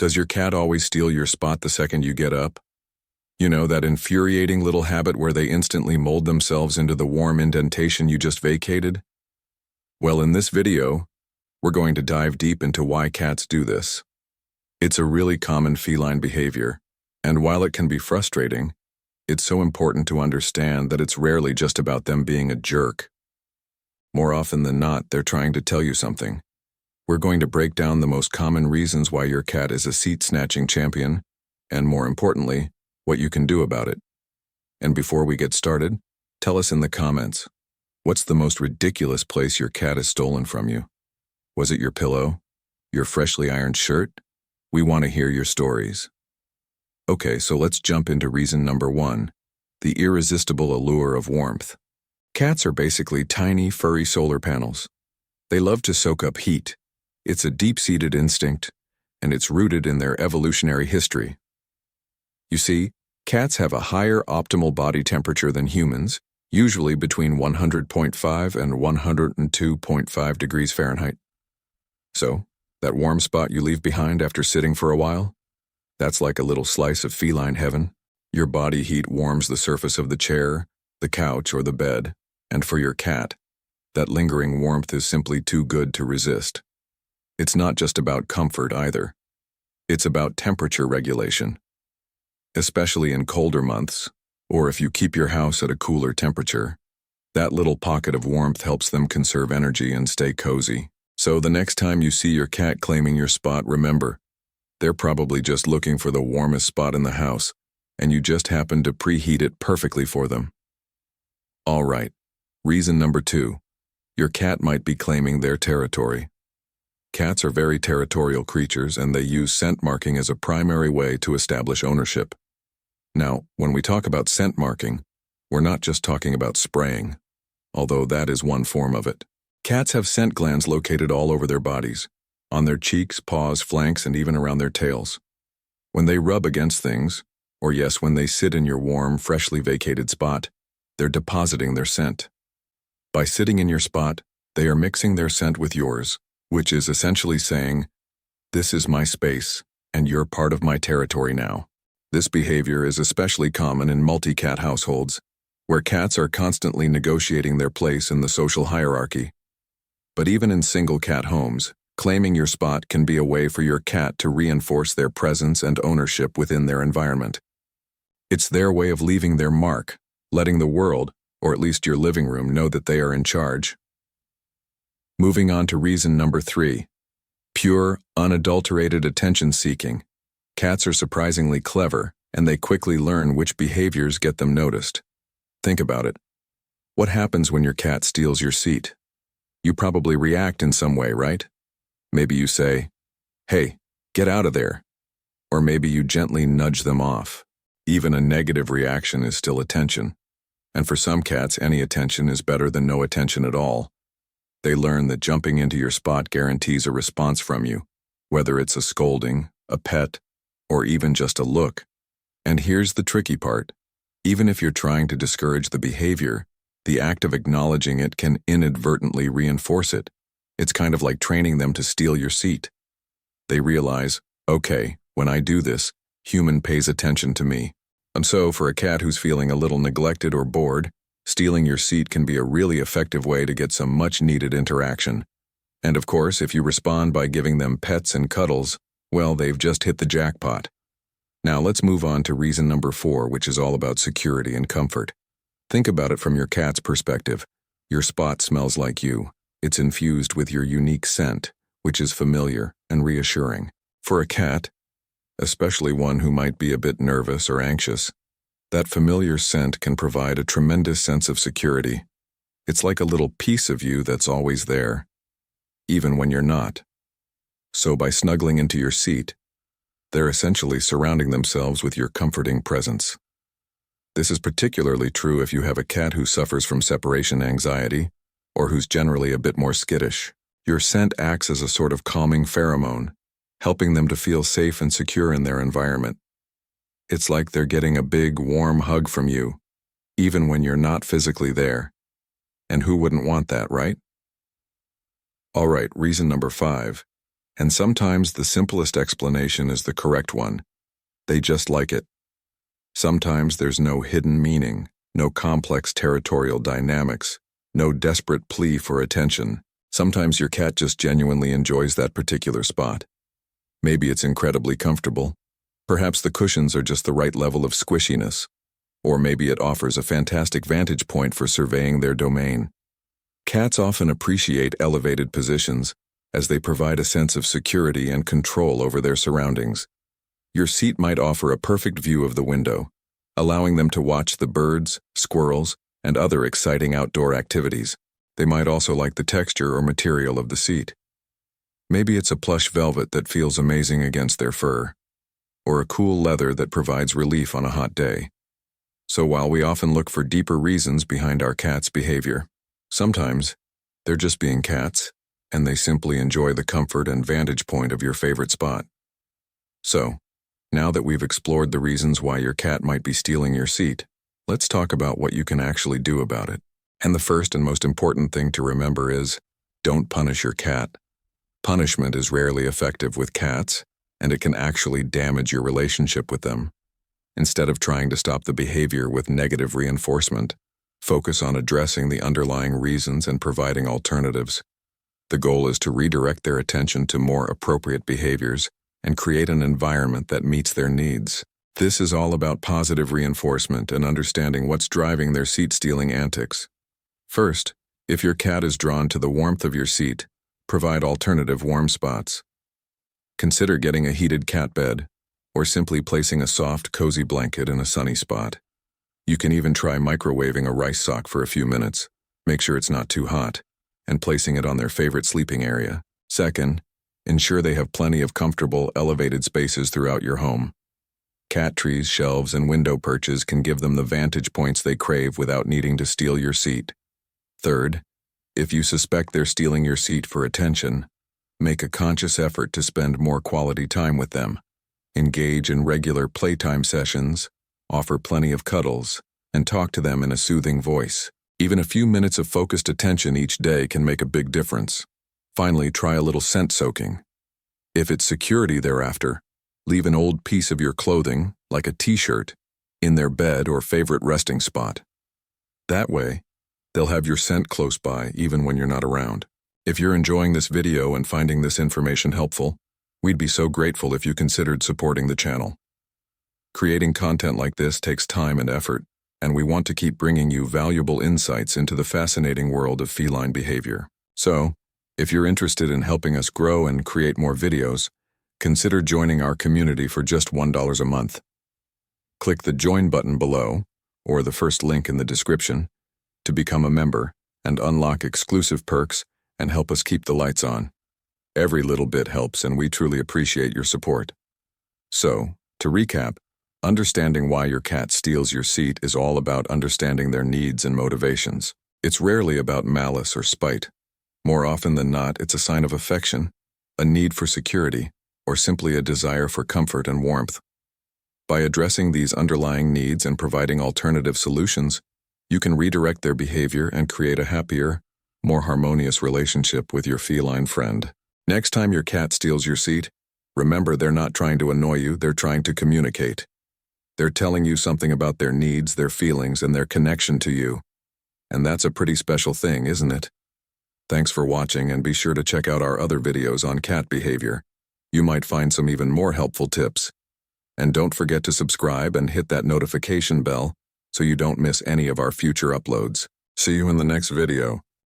Does your cat always steal your spot the second you get up? You know, that infuriating little habit where they instantly mold themselves into the warm indentation you just vacated? Well, in this video, we're going to dive deep into why cats do this. It's a really common feline behavior, and while it can be frustrating, it's so important to understand that it's rarely just about them being a jerk. More often than not, they're trying to tell you something. We're going to break down the most common reasons why your cat is a seat-snatching champion, and more importantly, what you can do about it. And before we get started, tell us in the comments, what's the most ridiculous place your cat has stolen from you? Was it your pillow? Your freshly ironed shirt? We want to hear your stories. Okay, so let's jump into reason number 1, the irresistible allure of warmth. Cats are basically tiny, furry solar panels. They love to soak up heat. It's a deep-seated instinct, and it's rooted in their evolutionary history. You see, cats have a higher optimal body temperature than humans, usually between 100.5 and 102.5 degrees Fahrenheit. So, that warm spot you leave behind after sitting for a while? That's like a little slice of feline heaven. Your body heat warms the surface of the chair, the couch, or the bed, and for your cat, that lingering warmth is simply too good to resist. It's not just about comfort either. It's about temperature regulation. Especially in colder months, or if you keep your house at a cooler temperature, that little pocket of warmth helps them conserve energy and stay cozy. So the next time you see your cat claiming your spot, remember, they're probably just looking for the warmest spot in the house, and you just happen to preheat it perfectly for them. All right, reason number 2, your cat might be claiming their territory. Cats are very territorial creatures, and they use scent marking as a primary way to establish ownership. Now, when we talk about scent marking, we're not just talking about spraying, although that is one form of it. Cats have scent glands located all over their bodies, on their cheeks, paws, flanks, and even around their tails. When they rub against things, or yes, when they sit in your warm, freshly vacated spot, they're depositing their scent. By sitting in your spot, they are mixing their scent with yours, which is essentially saying, this is my space, and you're part of my territory now. This behavior is especially common in multi-cat households, where cats are constantly negotiating their place in the social hierarchy. But even in single-cat homes, claiming your spot can be a way for your cat to reinforce their presence and ownership within their environment. It's their way of leaving their mark, letting the world, or at least your living room, know that they are in charge. Moving on to reason number 3, pure, unadulterated attention-seeking. Cats are surprisingly clever, and they quickly learn which behaviors get them noticed. Think about it. What happens when your cat steals your seat? You probably react in some way, right? Maybe you say, "Hey, get out of there." Or maybe you gently nudge them off. Even a negative reaction is still attention. And for some cats, any attention is better than no attention at all. They learn that jumping into your spot guarantees a response from you, whether it's a scolding, a pet, or even just a look. And here's the tricky part. Even if you're trying to discourage the behavior, the act of acknowledging it can inadvertently reinforce it. It's kind of like training them to steal your seat. They realize, okay, when I do this, human pays attention to me. And so, for a cat who's feeling a little neglected or bored, stealing your seat can be a really effective way to get some much-needed interaction. And of course, if you respond by giving them pets and cuddles, well, they've just hit the jackpot. Now let's move on to reason number 4, which is all about security and comfort. Think about it from your cat's perspective. Your spot smells like you. It's infused with your unique scent, which is familiar and reassuring. For a cat, especially one who might be a bit nervous or anxious, that familiar scent can provide a tremendous sense of security. It's like a little piece of you that's always there, even when you're not. So by snuggling into your seat, they're essentially surrounding themselves with your comforting presence. This is particularly true if you have a cat who suffers from separation anxiety, or who's generally a bit more skittish. Your scent acts as a sort of calming pheromone, helping them to feel safe and secure in their environment. It's like they're getting a big, warm hug from you, even when you're not physically there. And who wouldn't want that, right? All right, reason number 5, And sometimes the simplest explanation is the correct one. They just like it. Sometimes there's no hidden meaning, no complex territorial dynamics, no desperate plea for attention. Sometimes your cat just genuinely enjoys that particular spot. Maybe it's incredibly comfortable. Perhaps the cushions are just the right level of squishiness. Or maybe it offers a fantastic vantage point for surveying their domain. Cats often appreciate elevated positions, as they provide a sense of security and control over their surroundings. Your seat might offer a perfect view of the window, allowing them to watch the birds, squirrels, and other exciting outdoor activities. They might also like the texture or material of the seat. Maybe it's a plush velvet that feels amazing against their fur, or a cool leather that provides relief on a hot day. So while we often look for deeper reasons behind our cat's behavior, sometimes they're just being cats, and they simply enjoy the comfort and vantage point of your favorite spot. So, now that we've explored the reasons why your cat might be stealing your seat, let's talk about what you can actually do about it. And the first and most important thing to remember is, don't punish your cat. Punishment is rarely effective with cats, and it can actually damage your relationship with them. Instead of trying to stop the behavior with negative reinforcement, focus on addressing the underlying reasons and providing alternatives. The goal is to redirect their attention to more appropriate behaviors and create an environment that meets their needs. This is all about positive reinforcement and understanding what's driving their seat-stealing antics. First, if your cat is drawn to the warmth of your seat, provide alternative warm spots. Consider getting a heated cat bed, or simply placing a soft, cozy blanket in a sunny spot. You can even try microwaving a rice sock for a few minutes, make sure it's not too hot, and placing it on their favorite sleeping area. Second, ensure they have plenty of comfortable, elevated spaces throughout your home. Cat trees, shelves, and window perches can give them the vantage points they crave without needing to steal your seat. Third, if you suspect they're stealing your seat for attention, make a conscious effort to spend more quality time with them. Engage in regular playtime sessions, offer plenty of cuddles, and talk to them in a soothing voice. Even a few minutes of focused attention each day can make a big difference. Finally, try a little scent soaking. If it's security thereafter, leave an old piece of your clothing, like a t-shirt, in their bed or favorite resting spot. That way, they'll have your scent close by even when you're not around. If you're enjoying this video and finding this information helpful, we'd be so grateful if you considered supporting the channel. Creating content like this takes time and effort, and we want to keep bringing you valuable insights into the fascinating world of feline behavior. So, if you're interested in helping us grow and create more videos, consider joining our community for just $1 a month. Click the Join button below, or the first link in the description, to become a member and unlock exclusive perks and help us keep the lights on. Every little bit helps, and we truly appreciate your support. So, to recap, understanding why your cat steals your seat is all about understanding their needs and motivations. It's rarely about malice or spite. More often than not, it's a sign of affection, a need for security, or simply a desire for comfort and warmth. By addressing these underlying needs and providing alternative solutions, you can redirect their behavior and create a happier, more harmonious relationship with your feline friend. Next time your cat steals your seat, remember they're not trying to annoy you, they're trying to communicate. They're telling you something about their needs, their feelings, and their connection to you. And that's a pretty special thing, isn't it? Thanks for watching, and be sure to check out our other videos on cat behavior. You might find some even more helpful tips. And don't forget to subscribe and hit that notification bell so you don't miss any of our future uploads. See you in the next video.